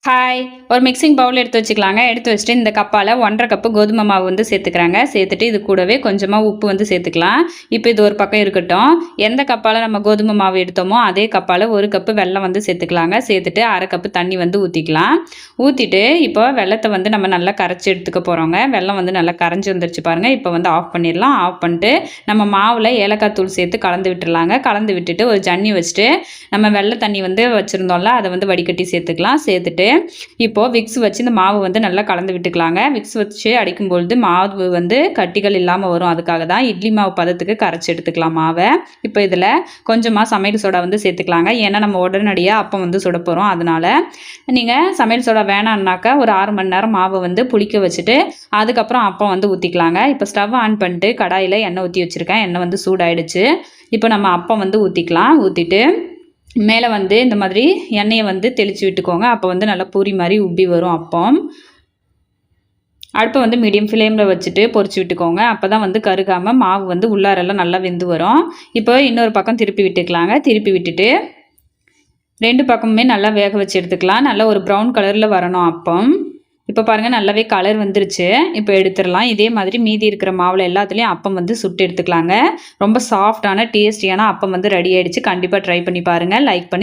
Hi! ஒரு mixing Pavul எடுத்து வச்சுக்கலாங்க. எடுத்து வச்சுட்டு இந்த கப்பால 1 1/2 கப்பு கோதுமை மாவு வந்து சேர்த்துக்கிறாங்க. சேர்த்துட்டு இது கூடவே கொஞ்சமா உப்பு வந்து சேர்த்துக்கலாம். இப்போ இது ஒரு பக்கம் இருக்கட்டும். எந்த கப்பால நம்ம கோதுமை மாவு எடுத்தோமோ, அதே கப்பால 1 கப்பு வெல்லம் வந்து சேர்த்துக்கலாங்க. சேர்த்துட்டு 1/2 கப்பு தண்ணி வந்து ஊத்திக்கலாம். ஊத்திட்டு இப்போ வெல்லத்த வந்து நம்ம நல்லா கரைச்சு எடுத்துக்க போறோங்க. வெல்லம் வந்து நல்லா கரைஞ்சு வந்துருச்சு பாருங்க. இப்போ வந்து ஆஃப் பண்ணிடலாம். ஆஃப் பண்ணிட்டு நம்ம மாவுல ஏலக்காய் தூள் சேர்த்து கலந்து விட்டுறலாங்க. கலந்து விட்டுட்டு ஒரு ஜன்னி வச்சுட்டு நம்ம வெல்ல தண்ணி வந்து வச்சிருந்தோம்ல, அதை வந்து வடிகட்டி சேர்த்துக்கலாம். சேர்த்துட்டு இப்போ விக்ஸ் வச்சு இந்த மாவு வந்து நல்லா கலந்து விட்டுக்கலாங்க. விக்ஸ் வச்சு அடிக்கும்பொழுது மாவு வந்து கட்டிகள் இல்லாமல் வரும். அதுக்காக தான் இட்லி மாவு பதத்துக்கு கரைச்சி எடுத்துக்கலாம் மாவை. இப்போ இதில் கொஞ்சமாக சமையல் சோடா வந்து சேர்த்துக்கலாங்க. ஏன்னா நம்ம உடனடியாக அப்பம் வந்து சுட போகிறோம். அதனால் நீங்கள் சமையல் சோடா வேணான்னாக்கா ஒரு 6 மணி நேரம் மாவை வந்து புளிக்க வச்சுட்டு அதுக்கப்புறம் அப்பம் வந்து ஊற்றிக்கலாங்க. இப்போ ஸ்டவ் ஆன் பண்ணிட்டு கடாயில் எண்ணெய் ஊற்றி வச்சுருக்கேன். எண்ணெய் வந்து சூடாயிடுச்சு. இப்போ நம்ம அப்பம் வந்து ஊற்றிக்கலாம். ஊற்றிட்டு மேலே வந்து இந்த மாதிரி எண்ணெயை வந்து தெளித்து விட்டுக்கோங்க. அப்போ வந்து நல்லா பூரி மாதிரி உப்பி வரும் அப்பம். அடுப்பை வந்து மீடியம் ஃப்ளேமில் வச்சுட்டு பொரிச்சு விட்டுக்கோங்க. அப்போ தான் வந்து கருகாமல் மாவு வந்து உள்ளாரெல்லாம் நல்லா வெந்து வரும். இப்போ இன்னொரு பக்கம் திருப்பி விட்டுக்கலாங்க. திருப்பி விட்டுட்டு 2 பக்கமுமே நல்லா வேக வச்சு எடுத்துக்கலாம். நல்லா ஒரு ப்ரௌன் கலரில் வரணும் அப்பம். இப்போ பாருங்கள் நல்லாவே கலர் வந்துருச்சு. இப்போ எடுத்துடலாம். இதே மாதிரி மீதி இருக்கிற மாவில் எல்லாத்துலேயும் அப்பம் வந்து சுட்டு எடுத்துக்கலாங்க. ரொம்ப சாஃப்டான டேஸ்டியான அப்பம் வந்து ரெடி ஆகிடுச்சு. கண்டிப்பாக ட்ரை பண்ணி பாருங்கள். லைக் பண்ணி